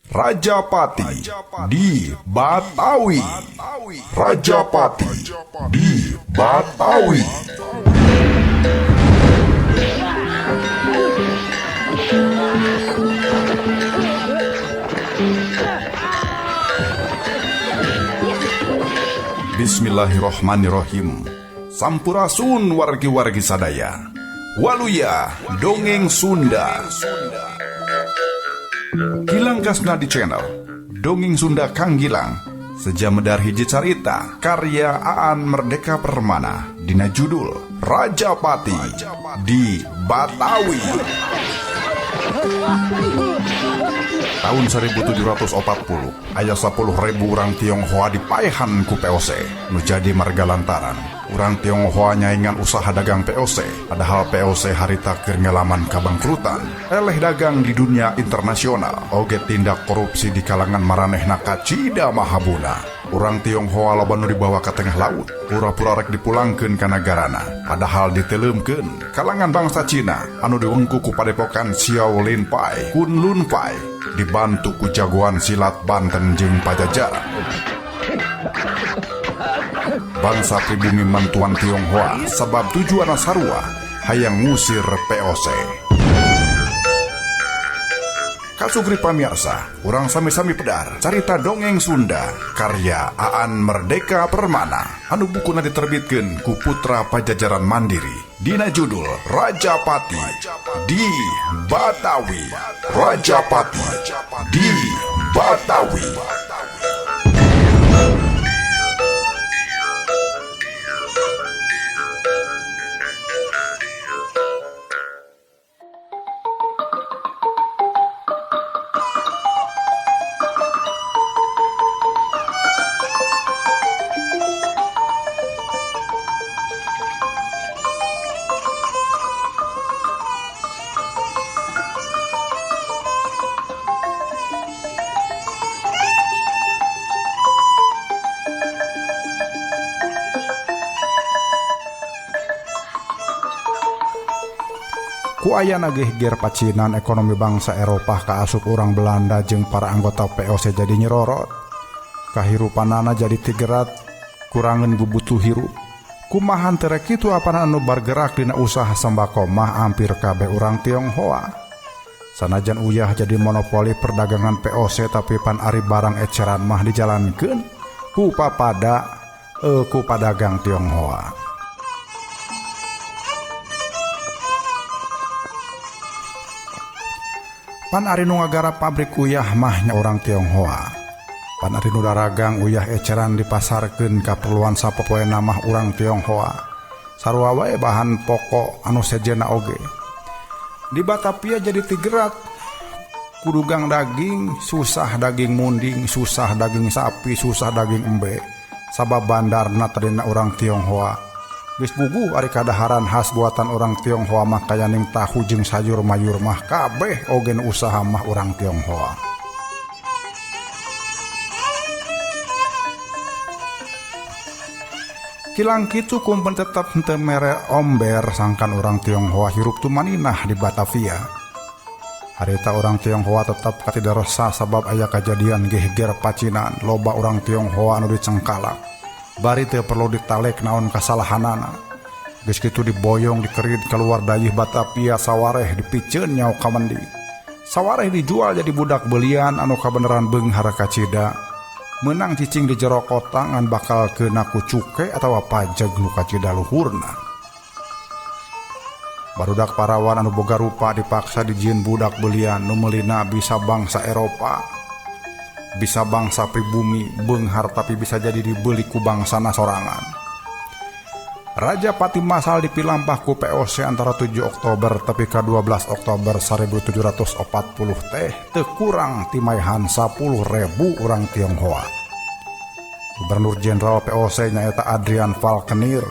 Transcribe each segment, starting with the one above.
Rajapati di Batawi. Rajapati di Batawi. Bismillahirrohmanirrohim. Sampurasun wargi-wargi sadaya. Waluya Dongeng Sunda. Gilang Kasna di channel Dongeng Sunda Kang Gilang. Sejamedar hiji carita karya Aan Merdeka Permana dina judul Rajapati di Batawi. Tahun 1740 aya 10.000 orang Tionghoa dipaehan ku POC nu jadi marga lantaran. Urang Tionghoa nyaingan usaha dagang POC, padahal POC harita keur ngalaman kabangkrutan. Eleh dagang di dunia internasional, oge tindak korupsi di kalangan maranehna kacida mahabuna. Urang Tionghoa loba nu dibawa ka tengah laut, pura-pura rek dipulangkeun ka nagarana, padahal diteleumkeun kalangan bangsa Cina anu diwengku ku padepokan Xiao Lin Pai, Kun Lun Pai, dibantu ku jagoan silat Banten jeung Pajajaran. Bangsa pribumi mantuan Tionghoa sebab tujuan sarua hayang ngusir POC. Kasugri pamirsa, urang sami-sami pedar carita dongeng Sunda karya Aan Merdeka Permana anu bukuna diterbitkeun ku Putra Pajajaran Mandiri dina judul Rajapati di Batawi. Rajapati di Batawi. Ku ayana geger pacinan ekonomi bangsa Eropah kaasup urang Belanda jeung para anggota POC jadi nyerorot. Kahirupanana jadi tigerat, kurangan bubutuh hirup. Kumahan terek itu apana anu bergerak dina usaha sembako mah hampir kabeh urang Tionghoa. Sanajan uyah jadi monopoli perdagangan POC tapi pan ari barang eceran mah dijalankeun ku padagang Tionghoa. Pan ari nu ngagarap pabrik uyah mahnya orang Tionghoa. Pan ari nu daragang uyah eceran dipasarkeun ka perluan sapopoena mah urang Tionghoa. Sarua wae bahan pokok anu sejena oge. Di Batavia jadi tigerat. Kudugang daging, susah daging munding, susah daging sapi, susah daging embe. Sabab bandarna tadina urang Tionghoa. Geus bugu ari kadaharan khas buatan orang Tionghoa mah kayaning tahu jeung sayur mayur mah kabeh ogen usaha mah orang Tionghoa. Kilang kitu kumpen tetep henteu mere omber sangkan orang Tionghoa hirup tu maninah di Batavia. Harita orang Tionghoa tetep katida resah sabab aya kajadian geger pacinan loba orang Tionghoa anu dicengkalak. Bari teu perlu ditalek naon kasalahanana. Geus kitu diboyong dikerid keluar dayeuh Batavia sawareh dipiceun nyawa kamandi. Sawareh dijual jadi budak belian anu kabeneran beunghar kacida. Menang cicing di jero kota ngan bakal keuna ku cuke atawa pajeg nu kacida luhurna. Barudak parawan anu boga rupa dipaksa dijieun budak belian nu meulina bisa bangsa Eropa. Bisa bangsa pribumi beunghar tapi bisa jadi dibeli ku bangsana sorangan. Rajapati masal dipilampah ku POC antara 7 Oktober tapi ke 12 Oktober 1740 teh teu kurang timaihan 10.000 urang Tionghoa. Gubernur Jenderal POC nyaeta Adrian Falkenir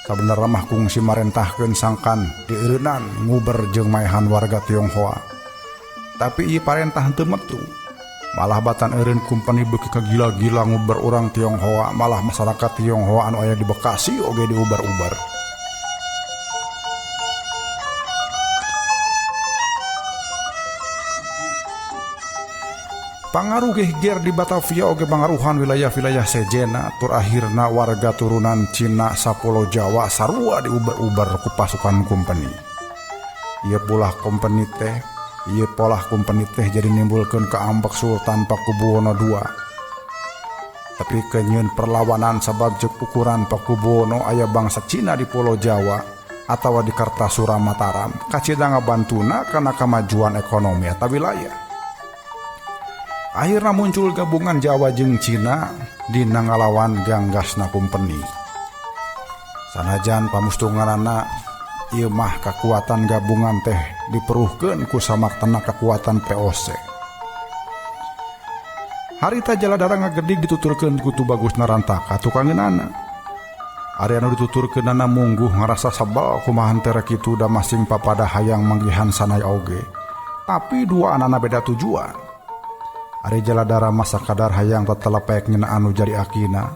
sabenerna mah kungsi marentahkeun sangkan dieureunnan nguber jeung maehan warga Tionghoa. Tapi ieu parentah teu metu. Malah batan eureun kumpeni beuki kagila-gila nguber urang Tionghoa, malah masyarakat Tionghoa anu aya di Bekasi oge diubar-ubar. Pangaruh geger di Batavia oge pangaruhan wilayah-wilayah sejena tur akhirna warga turunan Cina sapolo Jawa sarua diuber-uber ku pasukan kompeni. Ieu polah kompeni teh jadi nimbulkeun kaambek Sultan Pakubuwono II. Tapi kenyeun perlawanan sabab jeung ukuran Pakubuwono aya bangsa Cina di Pulau Jawa atawa di Kartasura Mataram kacida ngabantuna kana kamajuan ekonomi eta wilayah. Akhirnya muncul gabungan Jawa jeung Cina dina ngalawan ganggasna kompeni. Sanajan pamustunganana ieu mah kekuatan gabungan teh diperuhkeun ku samaktana kekuatan POC. Harita Jaladara ngagedig dituturkeun ku Tubagus Narantaka tukangeunana. Ari anu dituturkeunana mungguh ngarasa sabal kumaha teh kitu da masing papada hayang manggihan sanaya oge. Tapi dua anana beda tujuan. Ari Jaladara masa kadar hayang tetelepek ngeunaan anu jadi akina,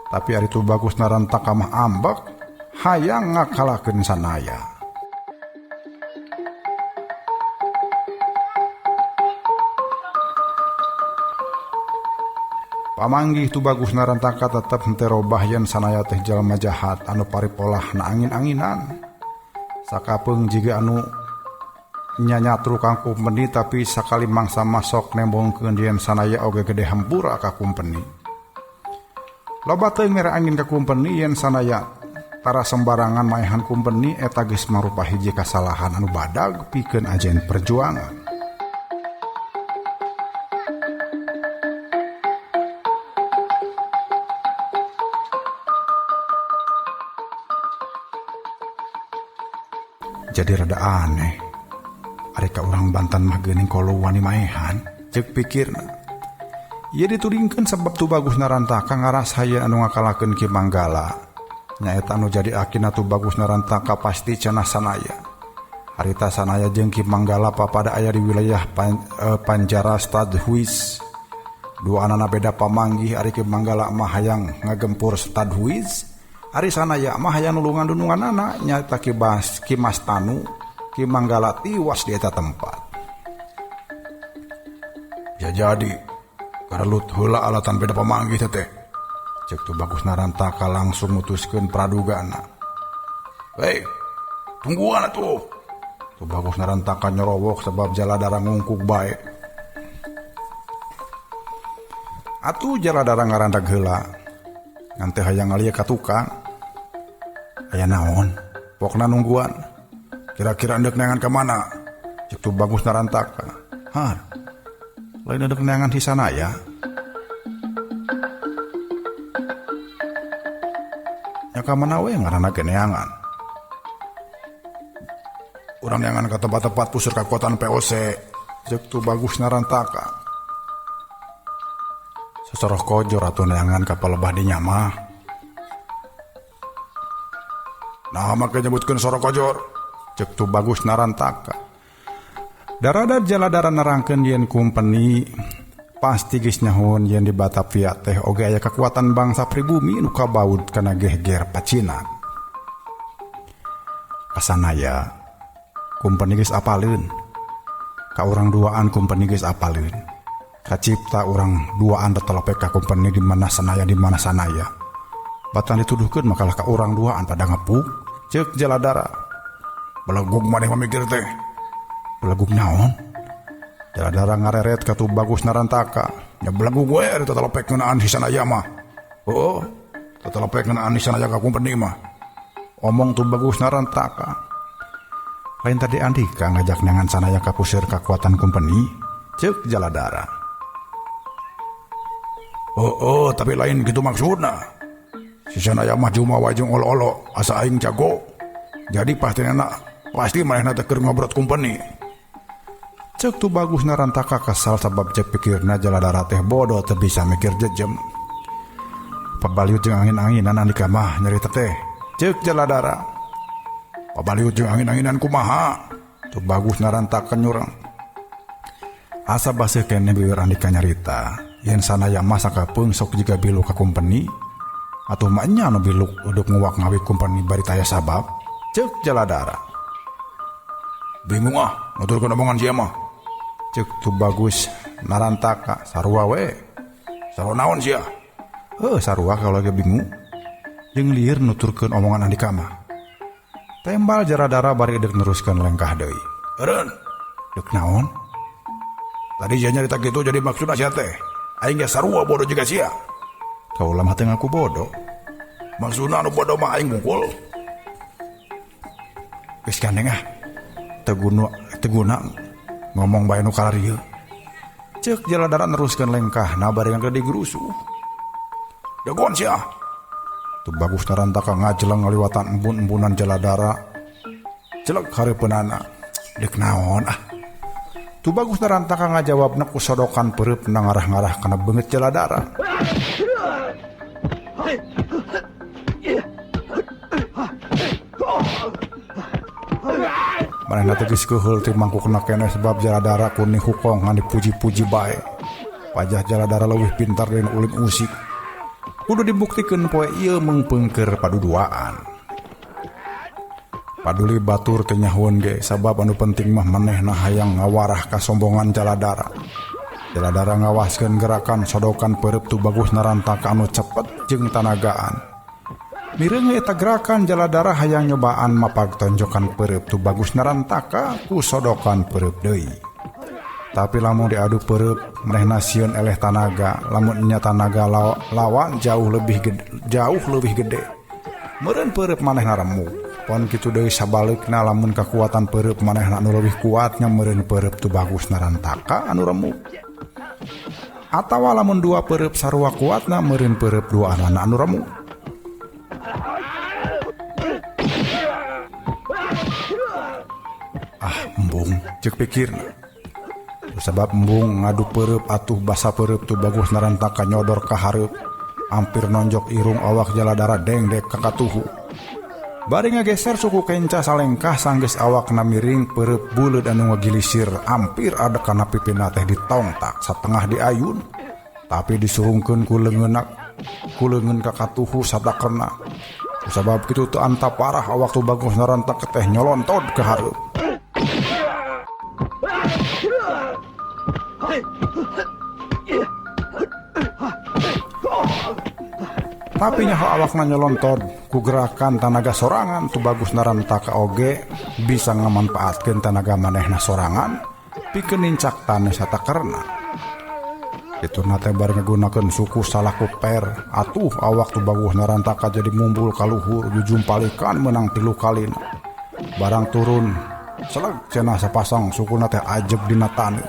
tapi ari Tubagus Narantaka mah ambek hayang ngakalakeun sanaya. Pamanggih Tubagus Narantaka tetep henteu robah yen sanaya teh jalma jahat anu paripolahna angin-anginan. Sakapeung jiga anu nyanyatru kang kompeni tapi sakali mangsa masok nembongkeun dieun sanaya oge gede hampura ka kompeni. Loba teuing mere angin ka kompeni yen sanaya tara sembarangan maehan kompeni eta geus marupa hiji kasalahan anu badag pikeun ajen perjuangan. Jadi rada aneh. Ari ka urang Banten mah geuning kolo wani maehan, ceuk pikirna. Ieu ditudingkeun sabab Tubagus Narantaka ngarasaya anu ngakalakeun Ki Manggala. Nyaeta anu jadi akina Tubagus Narantaka pasti cenah sanaya. Harita sanaya jeung Ki Manggala papada aya di wilayah Panjara Stadhuis. Dua anana beda pamanggih, ari Ki Manggala mah hayang ngagempur Stadhuis. Ari sanaya mah hayang nulungan dununganana nyaeta Ki Mas Tanu. Ki Manggala tiwas di eta tempat. Ya jadi karelut heula alatan beda pamanggih teh. Cek Tubagus Narantaka langsung mutuskeun pradugana. Hei, tungguan atuh. Tubagus Narantaka nyorowok sebab Jaladara ngungkuk bae. Atuh Jaladara ngarandag heula. Ngan teh hayang ngalieu ka tukang. Aya naon? Pokna nungguan. Kira-kira endek neangan ke mana? Cek Tubagus Narantaka. Lain endek neangan di sana ya. Ya ka mana we ngaranna ge neangan. Urang neangan ka tempat-tempat puseur kekuatan POC. Cek Tubagus Narantaka. Sesoroh kojor atuh neangan ka palebah di nyamah. Nah make nyebutkeun sorok kojor. Cek Tubagus Narantaka. Darada Jaladara nerangkeun yen kompeni pasti geus nyahun yen di Batavia teh oge aya kekuatan bangsa pribumi nu kabaud kana geger pacinan. Kasanaya kompeni geus apaleun. Ka urang duaan kompeni geus apaleun. Kacipta urang duaan tetelepek ka kompeni di mana sanaya. Batan dituduhkeun makalah ka urang duaan pada ngepuk. Cek Jaladara. Belegug maneh mamikir teh. Belegug naon? Jaladara ngareret ka Tubagus Narantaka. Ya belegug we ari tetelepek ngeunaan di sanaya mah. Oh, tetelepek ngeunaan di sanaya ka kompeni mah. Omong Tubagus Narantaka. Lain tadi Andika ngajak neangan sanaya ka puseur kekuatan kompeni. Ceuk Jaladara. Oh, tapi lain gitu maksudna. Si sanaya mah jumawa jeung olo-olo asa aing jago. Jadi pasti manehna teh keur ngobrot kompeni. Ceuk Tubagus Narantaka kesal sabab cek pikirna Jaladara teh bodoh teu bisa mikir jejem. Pabaliut jeung angin-anginan Andika mah nyarita teh. Ceuk Jaladara. Pabaliut jeung angin-anginan kumaha? Tubagus Narantaka nyurang. Asa baseuh keneh bieur Andika nyarita. Yen sanaya mah sakapeung sok jiga bilu ka kompeni atuh mah nya anu biluk uduk nguwak ngawi kompeni bari taya sabab. Ceuk Jaladara. Bingung nuturkeun omongan sia mah. Ceuk Tubagus narantaka sarua we. Sarua naon sia? Sarua kalau lagi bingung. Jeung lieur nuturkeun omongan andika mah. Tembal Jaladara bari deuk neruskeun lengkah deui. Eureun. Deuk naon? Tadi sia nyarita kitu jadi maksudna sia teh. Aing ge sarua bodoh juga sia. Kaula mah teu ngaku bodoh. Maksudna anu bodoh mah aing mungkul. Geus gandeng ah. Teu guna ngomong bae nu kalarieu. Ceuk Jaladara neruskeun lengkahna bari ngagede gerusuh. Dagon sia. Tu bagus narantaka ngajeleng ngaliwatan embun-embunan Jaladara. Jelek hareupeunana. Deuk naon ah. Tu bagus narantaka ngajawabna ku sodokan pereup ngarah-ngarah kana beungeut Jaladara. Manehna teh geus keuheul ti mangkukna keneh sebab Jaladara kuning hukong ngan dipuji-puji bae. Pajah Jaladara leuwih pintar deui uling usik. Kudu dibuktikeun poe ieu meungpeungkeur paduduaan. Paduli batur teh nyahoeun ge sabab anu penting mah manehna hayang ngawarah kasombongan Jaladara. Jaladara ngawaskeun gerakan sodokan pereup tu bagus narantaka anu cepet jeung tanagaan. Mireung eta gerakan Jaladara hayang nyobaan mapag tonjokan pereup tu bagus narantaka ku sodokan pereup deui. Tapi lamun diadu pereup manehna sieun eleh tanaga, lamun nya tanaga lawan jauh lebih gede. Meureun pereup manehna remuk. Pon kitu deui sabalikna lamun kakuatan pereup manehna anu leuwih kuat nya meureun pereup tu bagus narantaka anu remuk. Atawa lamun dua pereup sarua kuatna meureun pereup dua anana anu remuk. Embung cek pikirna. Sabab embung ngadu pereup atuh basa pereup tu bagus narantaka nyodor ka hareup. Hampir nonjok irung awak Jaladara dengdek ka katuhu. Bari ngageser suku kenca salengkah sanggeus awakna miring pereup buleud anu ngagilisir hampir ada kana pipina teh ditongtak satengah diayun. Tapi disurungkeun ku leungeun ka katuhu sadakerna. Sabab kitu teu anta parah awak tu bagus narantaka teh nyolontod ka hareup. Tapi nyaho awakna nyolontod ku gerakan tanaga sorangan tu bagus narantaka oge bisa ngamanfaatkeun tanaga manehna sorangan pikeun nincak taneh satakerna. Itu nate bari ngagunakeun suku salaku per atuh awak tu bagus narantaka jadi mumbul kaluhur jujumpalikan menang 3 kalina. Barang turun seleg cenah sapasang suku nate ajeg dina taneuh.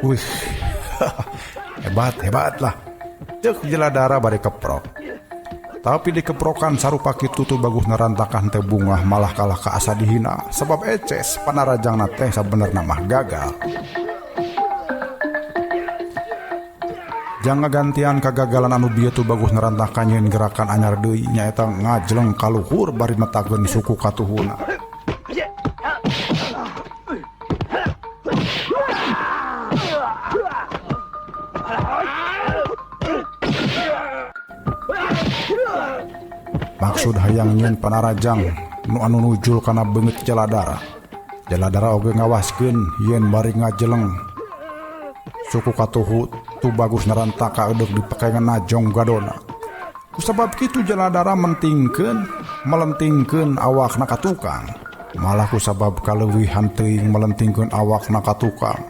Wih. hebat lah. Ceuk Jaladara bari keprok. Tapi dikeprokan sarupa kitu tu bagus narantakan teh bungah malah kalah ka asa dihina sebab eces panarajangna teh sabenerna mah gagal. Jang ngagantian kagagalan anu bieu tu bagus narantakan nyeun gerakan anyar deui nyaeta ngajleng kaluhur bari metakeun suku katuhuna. Maksud hayang nyeun panarajang nu anu nujul kana beungeut Jaladara. Jaladara oge ngawaskeun yen bari ngajeleng suku katuhu tu bagus narantaka eudeuh dipakengan najong gadona. Kusabab kitu Jaladara melentingkeun awakna ka tukang. Malah kusabab kaleuwihan teuing melentingkeun awakna ka tukang.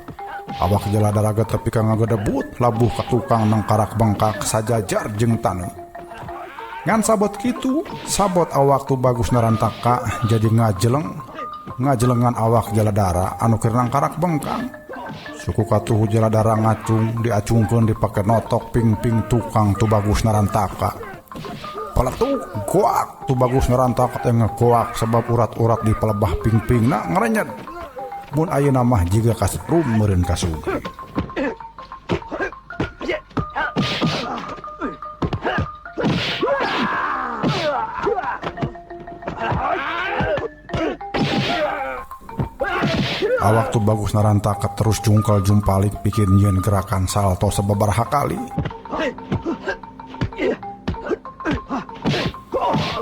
Awak Jaladara ge tepi ka ngagedebut labuh ka tukang nang karak bengkak sajajar jeung taneuh. Ngan sabot kitu, sabot awak tu bagus narantaka jadi ngajelengan awak Jaladara anu keur nang karak bengkang. Suku katuhu Jaladara ngacung diacungkeun dipake notok ping-ping tukang tu bagus narantaka. Paletuk goak tu bagus narantaka teh ngagoak sebab urat-urat di pelebah ping-pingna ngarenyet. Mun ayeuna mah jiga kasetrum meureun kasuge. Awak tu bagus narantaka terus jungkal jumpalik bikin nyeun gerakan salto sababaraha kali.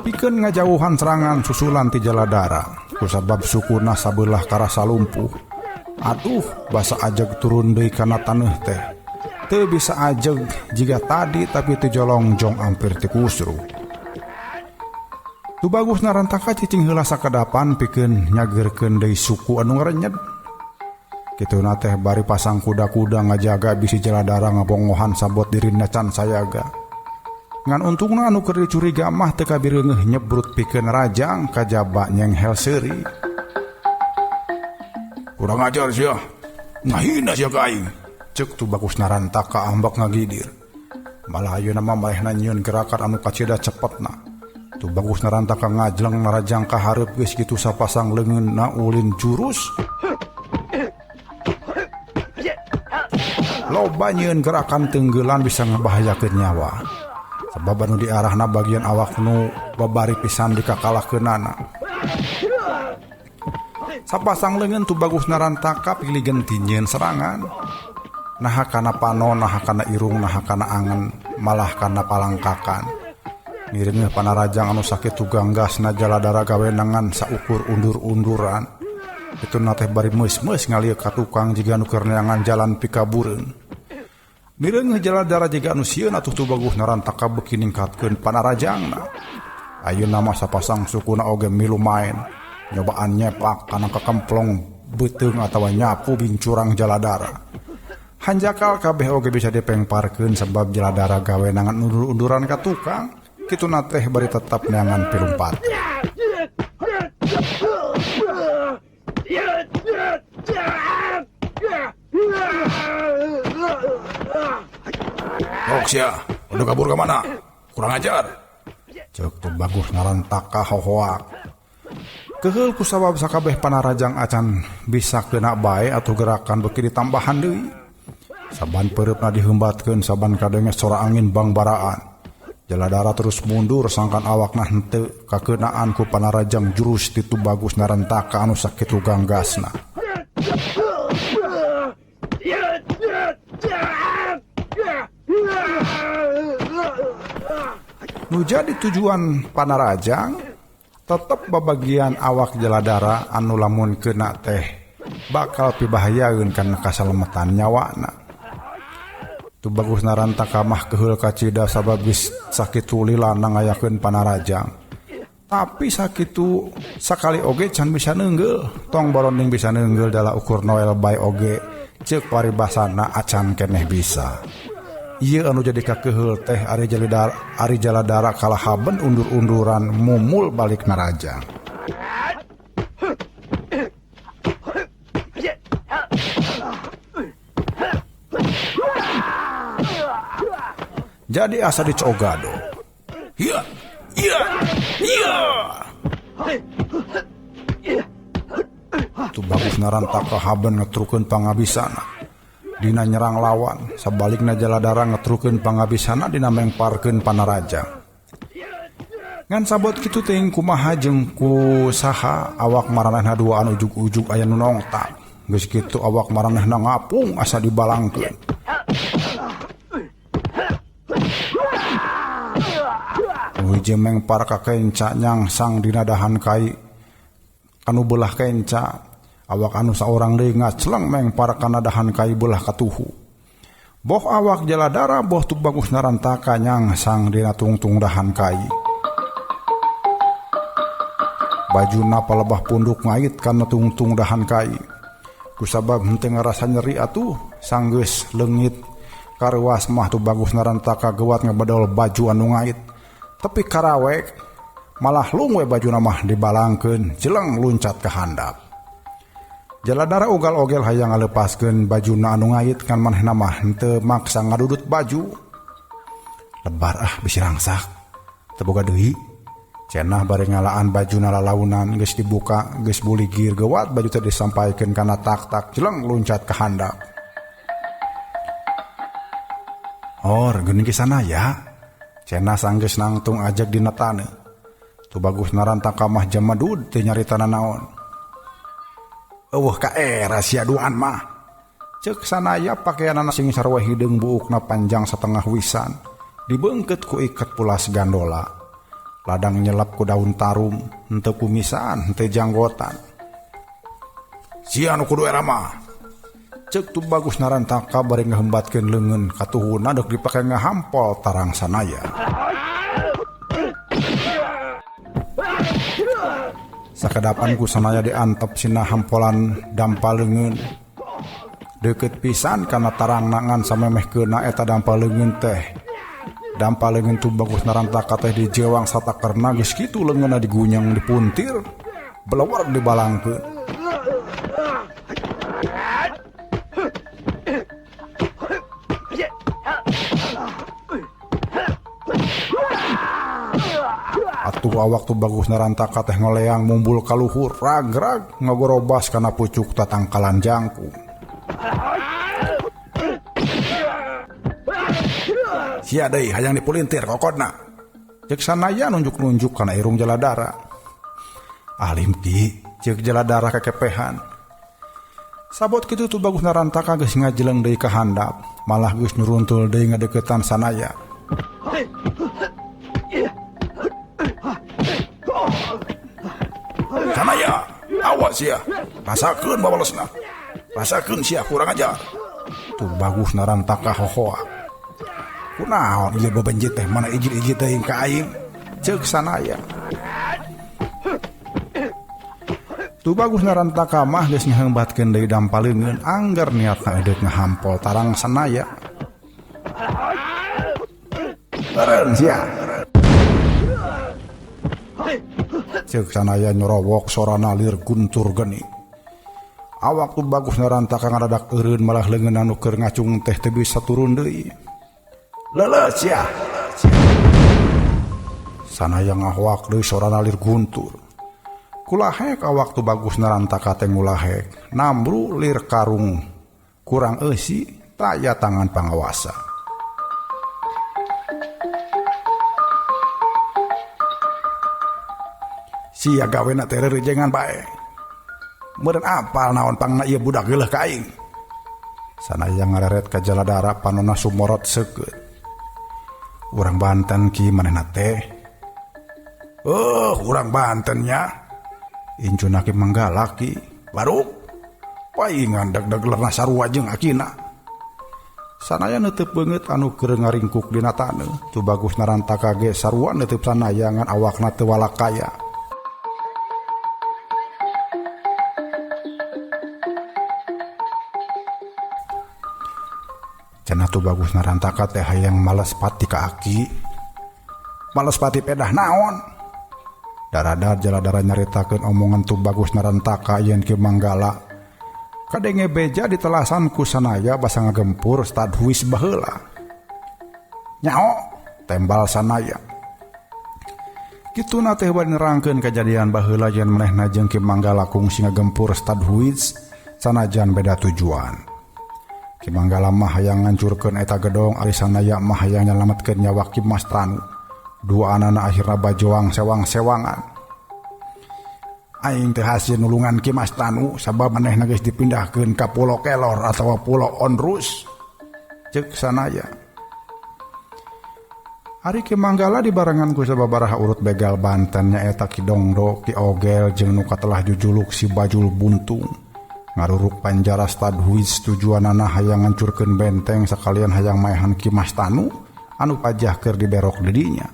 Pikeun ngajauhan serangan susulan ti Jaladara. Kusabab sukuna sabelah karasa lumpuh. Atuh basa ajeg turun deui kana taneuh teh. teu bisa ajeg jika tadi tapi teu jolong jong ampir ti kusru. Tu bagus narantaka cicing heula sakadapan pikeun nyageurkeun deui suku anu ngarenyed. Kituna teh bari pasang kuda-kuda ngajaga bisi Jaladara ngabongohan sabot dirina can sayaga. Ngan untungna anu keur dicuriga mah teu kabireungeuh nyebrut pikeun rajang kajaba nyenghel seuri. Kurang ajar sia. Ngahina sia ka aing. Ceuk tu bagus narantaka ambak ngagidir. Malah ayeuna mah manehna nyieun gerakan anu kacida cepetna. Tu bagus narantaka ngajleng narajang ka hareup geus kitu sapasang leungeunna ulin jurus. Loba nyieun gerakan tenggelan bisa ngabahayakeun nyawa. Sebab anu diarahna bagian awak nu babari pisan dikakalahkeunana. Sapasang leungeun tu bagus narantaka piligen tinjeun serangan. Naha kana panon, naha kana irung, naha kana angen, malah kana palangkakan. Ngireungeuh panarajang anu sakitu ganggasna Jaladara gawenangan saukur undur-unduran. Itu nateh bari meus-meus ngalieu ka tukang jiga anu keur neangan jalan pikabureun. Mireungeuh Jaladara jiga anu sieun atuh tu bagus narantaka beuki ningkatkeun panarajangna. Ayeuna mah sapasang sukuna oge milu main, nyobaan nyepak kana kakemplong beuteung atawa nyapu bincurang Jaladara. Hanjakal kabeh oge bisa dipengparkeun sebab Jaladara gawenangan undur-unduran ka tukang, kituna teh bari tetep neangan pilumpat. Sia, udah kabur ke mana? Kurang ajar. Ceuk tu bagus narantaka hohoak. Keheul ku sabab sakabeh panarajang acan bisa kena bae atau gerakan beuki ditambahan deui. Saban peureupna diheumbatkeun saban kadenge sora angin bangbaraan. Jaladara terus mundur sangkan awakna henteu kakeunaan ku panarajang jurus ti tu bagus narantaka anu sakitu ganggasna. Nu jadi tujuan panarajang tetep babagian awak Jaladara anu lamun kena teh bakal pibahayaeun kana kasalametan nyawana. Tu bagus narantaka mah keheul kacida sabab geus sakitu lilana ngayakeun panarajang. Tapi sakitu sakali oge can bisa neunggel, tong baronding bisa neunggel dala ukur noel bae oge ceuk paribasana acan keneh bisa. Ieu anu jadi kakeheul teh ari Jaladara kalahaben undur-unduran mumul balik narajang. Jadi asa dicogado. Iya. Tu bagus narantaka haben ngetrukeun pangabisana. Dina nyerang lawan, sabalikna Jaladara ngetrukeun pangabisana dina mengparkeun panarajang. Ngan sabot kitu teuing kumaha jeung ku saha awak maranehna duaan ujug-ujug aya nu nongtang. Geus kitu awak maranehna ngapung asa dibalangkeun. Hiji mengpar ka kenca nyangsang dina dahan kai anu belah kenca. Awak anu saorang deui ngacleng mengpar kana dahan kai belah katuhu. Boh awak Jaladara boh tu bagus narantaka nyangsang dina tungtung dahan kai. Bajuna palebah punduk ngait kana tungtung dahan kai. Kusabab henteu ngarasa nyeri atuh sanggeus leungit karuas mah tu bagus narantaka geuat ngabadol baju anu ngait. Tapi karawek malah lung we bajuna mah dibalangkeun jeleng luncat ka handap. Jaladara ugal-ogel hayang ngalepaskeun bajuna anu ngait kan manehna mah henteu maksa ngadudut baju. Lebar bisi rangsak. Teu boga deui. Cenah bari ngalaan bajuna lalaunan geus dibuka, geus buligir geuat baju teh disampaikeun kana tak-tak jeleng luncat ka handap. Hor, geuning ke sana ya. Cenah sanggeus nangtung ajak dina taneuh. Tu bagus narantaka mah jamadud teu nyaritana naon. Eueuh ka rahasia duaan mah. Ceuk sanaya pakaianana sing sarua hideung buukna panjang satengah wisan, dibeungkeut ku iket pulas gandola. Ladang nyelap ku daun tarum, henteu kumisan, henteu janggotan. Sia nu kudu era mah. Cek tu bagus narantaka bari ngahembatkeun leungeun katuhuna dok dipake ngahampol tarang sanaya. Sakedapan ku sanaya diantep sina hampolan dampal leungeun. Deukeut pisan kana tarang nangan samemehkeuna eta dampal leungeun teh. Dampal leungeun tu bagus narantaka teh dijewang satakerna geus kitu leungeunna digunyang dipuntir, belewar dibalangkeun. Atuh awak tu bagus narantaka teh ngoleang mumbul kaluhur ragrag ngagorobas kana pucuk tatangkalan jangkung. Sia deui hayang dipulintir kokodna. Cek sanaya nunjuk-nunjuk kana irung Jaladara. Alim ki cek Jaladara kekepehan. Sabot kitu tu bagus narantaka geus ngajeleng deui ka handap, malah geus nyuruntul deui ngadeukeutan sanaya. Sanaya, awas sia. Rasakeun babalosna. Rasakeun sia kurang ajar. Tuh bagus narantaka hohoa. Kunaon ieu bebenjit teh mana ijit-ijit teh ka aing? Ceuk sanaya. Tuh bagus narantaka mah geus ngahembatkeun deui dampal leungeun angger niatna edeuk ngahampol tarang sanaya. Beren sia. Ceuk sanaya nyorowok sorana lir guntur geni. Awak tu bagus narantaka ngaradak eureun malah leungeun anu keur ngacung teh teu bisa turun deui. Leuleut sia. Sanaya ngahoak deui sorana lir guntur. Kulahek awak tu bagus narantaka teh ngulahek, nambru lir karung kurang eusi taya tangan pangawasa. Sia gawena teh reurejengan bae. Meureun apal naon pangna ieu budak geuleuh ka aing. Sanaya ngareret ka Jaladara panonna sumorot seukeut. Urang Banten ki manehna teh. Urang Banten nya. Injuna ki Manggala ki. Baruk. Paingan deg-deg lerna sarua jeung akina. Sanaya neuteub beungeut anu keur ngaringkuk dina taneuh. Tu bagus narantaka ge sarua neuteub sanaya ngan awakna teu walakaya. Cenah tu bagus narantaka teh hayang males pati ka aki. Males pati pedah naon? Darada Jaladara nyaritakeun omongan tu bagus narantaka yen ki Manggala. Kadenge beja ditelasan ku sanaya basa ngagempur stadhuis baheula. Nyao tembal sanaya. Kituna teh bari nerangkeun kajadian baheula yen manehna jeung ki Manggala kungsi ngagempur stadhuis sanajan beda tujuan. Ki Manggala mah hayang ngancurkeun eta gedong ari sanaya mah hayang nyalametkeun nyawa Ki Mas Tanu. Dua anana akhirna bajoang sewang-sewangan. Aing teh hasil nulungan Ki Mas Tanu sabab manehna geus dipindahkeun ka Pulau Kelor atawa Pulau Onrus. Ceuk sanaya. Ari Ki Manggala dibarengan ku sababaraha urut begal Banten nyaeta Ki Dongdo, Ki Ogel jeung nu katelah jujuluk si Bajul Buntung. Ngaruruk panjara stadhuis tujuanana hayang ngancurkeun benteng sakalian hayang maehan Ki Mas Tanu anu pajah keur diberok di dinya.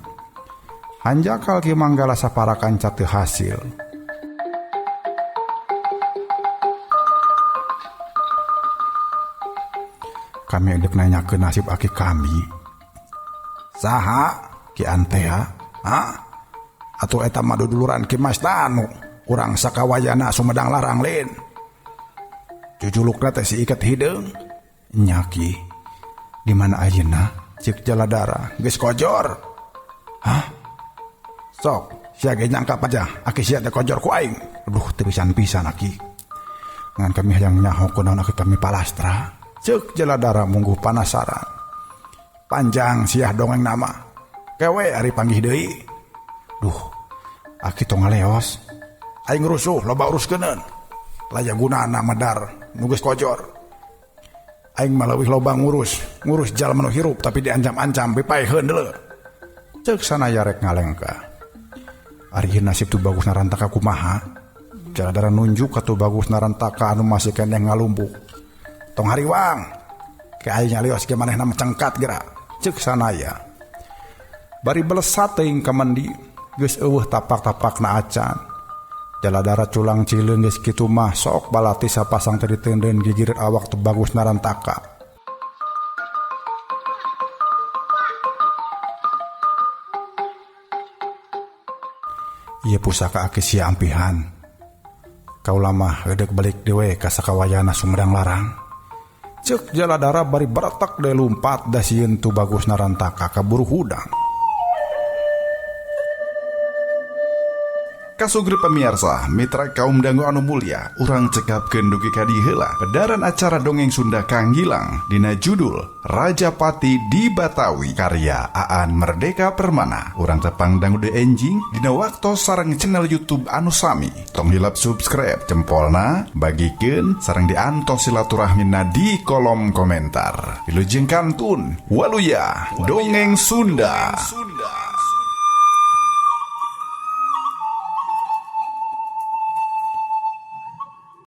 Hanjakal Ki Manggala saparakan teu hasil. Kami edek nanyakeun nasib aki kami. Saha Ki Antea? Atuh eta mah duduluran Ki Mas Tanu, urang sakawayana Sumedang Larang lain. Jujulukna teh si Iket Hideung. Nyaki. Di mana ayeuna? Cek Jaladara. Geus kojor. Hah? Sok, sia ge nyangka aja aki sia teh kojor ku aing. Aduh, teu pisan-pisan aki. Ngan kami hayang nyaho kunaon aki kami palastra. Cek Jaladara mungguh panasaran. Panjang sia dongeng nama. Kewe ari panggih deui. Duh, aki tong ngaleos. Aing rusuh loba uruskeun. Laya gunana medar nu geus kojor. Aing mah leuwih loba ngurus jalma nu hirup tapi diancam-ancam bepaeheun deuleu. Ceuk sanaya rek ngalengka. Ari nasib tu bagus narantaka kumaha? Jaladara nunjuk ka tu bagus narantaka anu masih keneh ngalumbuk. Tong hariwang ke aing alios ge manehna cengkat geura ceuk sanaya. Bari belesat teuing ka mandi geus eueuh tapak-tapakna acan. Jaladara culang cileung geus kitu mah sok balati sapasang teu diteundeun gigireun awak teu bagus narantaka. Ieu pusaka ake sia ampihan. Kaula mah eudek balik dewe ka sakawayana Sumedang Larang. Ceuk jaladara bari baretak deui lumpat da sieun tu bagus narantaka kaburu hudang. Kasugri pemirsa, mitra kaum dangu anu mulia, urang cekapkeun dugi ka dieu heula pedaran acara dongeng Sunda Kang Gilang dina judul Rajapati di Batawi karya Aan Merdeka Permana. Urang tepang dangu de enjing dina waktu sareng channel YouTube anu sami. Tong hilap subscribe jempolna, bagikeun sareng diantos silaturahmina di kolom komentar. Wilujeng kantun waluya dongeng Sunda.